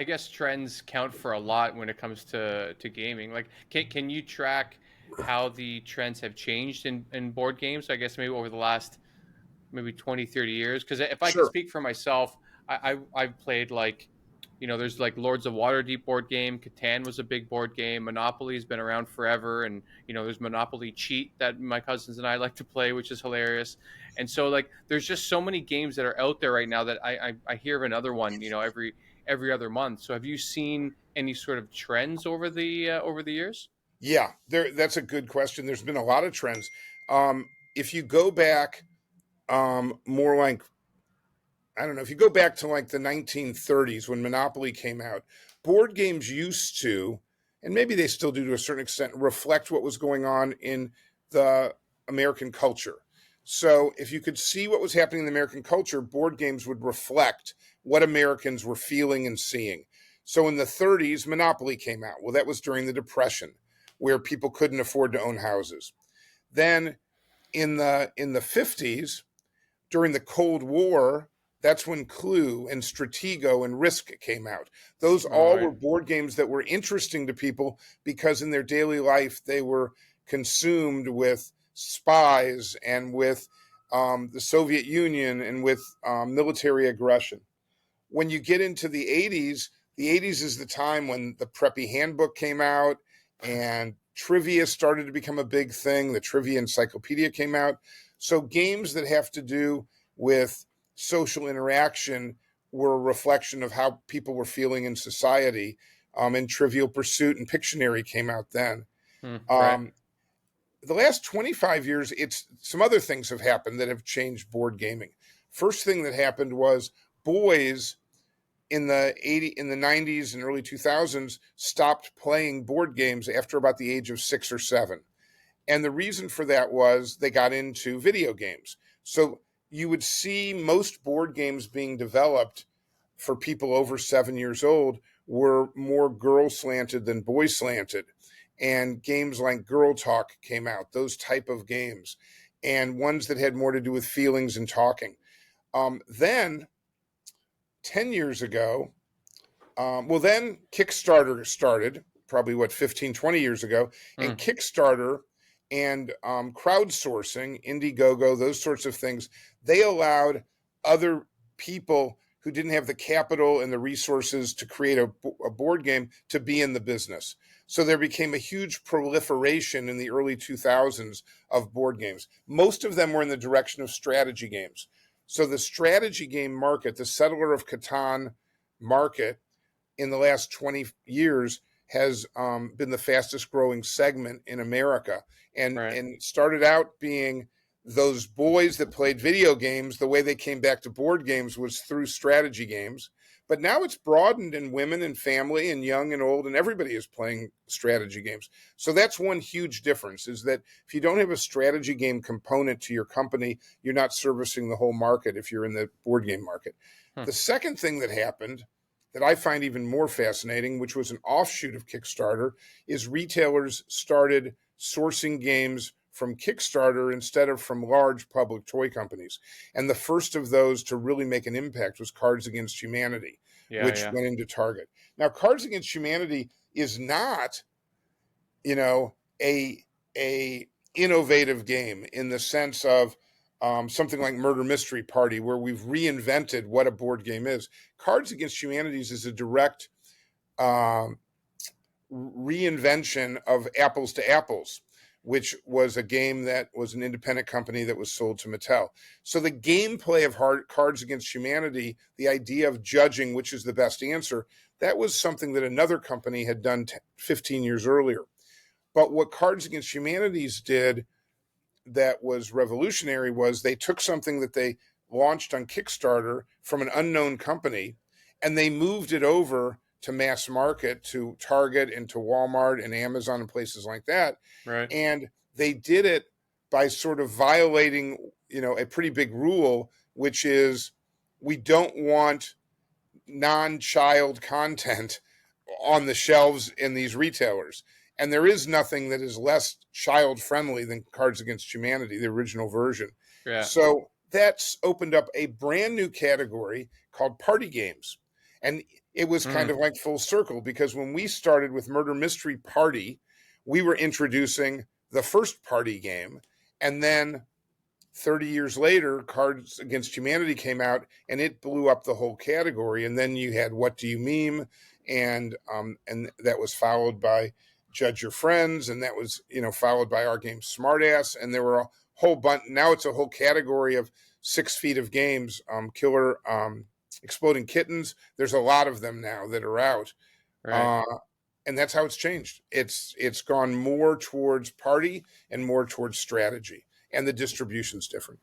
I guess trends count for a lot when it comes to gaming. Like, can you track how the trends have changed in board games? I guess maybe over the last maybe 20, 30 years. Because if I could Sure. speak for myself, I've played like, there's like Lords of Waterdeep board game. Catan was a big board game. Monopoly's been around forever, and there's Monopoly Cheat that my cousins and I like to play, which is hilarious. And so like, there's just so many games that are out there right now that I hear of another one, every other month. So have you seen any sort of trends over the years? Yeah, that's a good question. There's been a lot of trends. If you go back more like, I don't know, if you go back to like the 1930s when Monopoly came out, board games used to, and maybe they still do to a certain extent, reflect what was going on in the American culture. So if you could see what was happening in the American culture, board games would reflect what Americans were feeling and seeing. So in the 30s, Monopoly came out. Well, that was during the Depression, where people couldn't afford to own houses. Then in the 50s, during the Cold War, that's when Clue and Stratego and Risk came out. Those All all were right. board games that were interesting to people because in their daily life they were consumed with spies and with the Soviet Union and with military aggression. When you get into the 80s is the time when the Preppy Handbook came out and trivia started to become a big thing. The Trivia Encyclopedia came out. So games that have to do with social interaction were a reflection of how people were feeling in society. And Trivial Pursuit and Pictionary came out then. Right. Um, the last 25 years, it's some other things have happened that have changed board gaming. First thing that happened was boys in the 90s and early 2000s stopped playing board games after about the age of 6 or 7. And the reason for that was they got into video games. So you would see most board games being developed for people over 7 years old were more girl slanted than boy slanted. And games like Girl Talk came out, those type of games, and ones that had more to do with feelings and talking. Then 10 years ago, then Kickstarter started, probably what, 15, 20 years ago. And Hmm. Kickstarter and crowdsourcing, Indiegogo, those sorts of things, they allowed other people who didn't have the capital and the resources to create a board game to be in the business. So there became a huge proliferation in the early 2000s of board games. Most of them were in the direction of strategy games. So the strategy game market, the Settler of Catan market, in the last 20 years has been the fastest growing segment in America, Right. and started out being those boys that played video games. The way they came back to board games was through strategy games, but now it's broadened, and women and family and young and old and everybody is playing strategy games. So that's one huge difference, is that if you don't have a strategy game component to your company, you're not servicing the whole market if you're in the board game market. Hmm. The second thing that happened that I find even more fascinating, which was an offshoot of Kickstarter, is retailers started sourcing games from Kickstarter instead of from large public toy companies. And the first of those to really make an impact was Cards Against Humanity, Yeah. which Yeah. went into Target. Now, Cards Against Humanity is not, you know, a innovative game in the sense of something like Murder Mystery Party, where we've reinvented what a board game is. Cards Against Humanities is a direct um, reinvention of Apples to Apples, which was a game that was an independent company that was sold to Mattel. So the gameplay of Cards Against Humanity, the idea of judging which is the best answer, that was something that another company had done 15 years earlier. But what Cards Against Humanities did that was revolutionary was they took something that they launched on Kickstarter from an unknown company, and they moved it over to mass market, to Target and to Walmart and Amazon and places like that. Right. And they did it by sort of violating, a pretty big rule, which is we don't want non-child content on the shelves in these retailers. And there is nothing that is less child friendly than Cards Against Humanity, the original version. Yeah. So that's opened up a brand new category called party games. And it was kind Mm, of like full circle, because when we started with Murder Mystery Party, we were introducing the first party game, and then 30 years later, Cards Against Humanity came out, and it blew up the whole category. And then you had What Do You Meme, and that was followed by Judge Your Friends, and that was, followed by our game Smartass, and there were a whole bunch. Now it's a whole category of 6 feet of games. Killer Exploding Kittens. There's a lot of them now that are out. right. Uh, and that's how it's changed. It's gone more towards party and more towards strategy, and the distribution's different.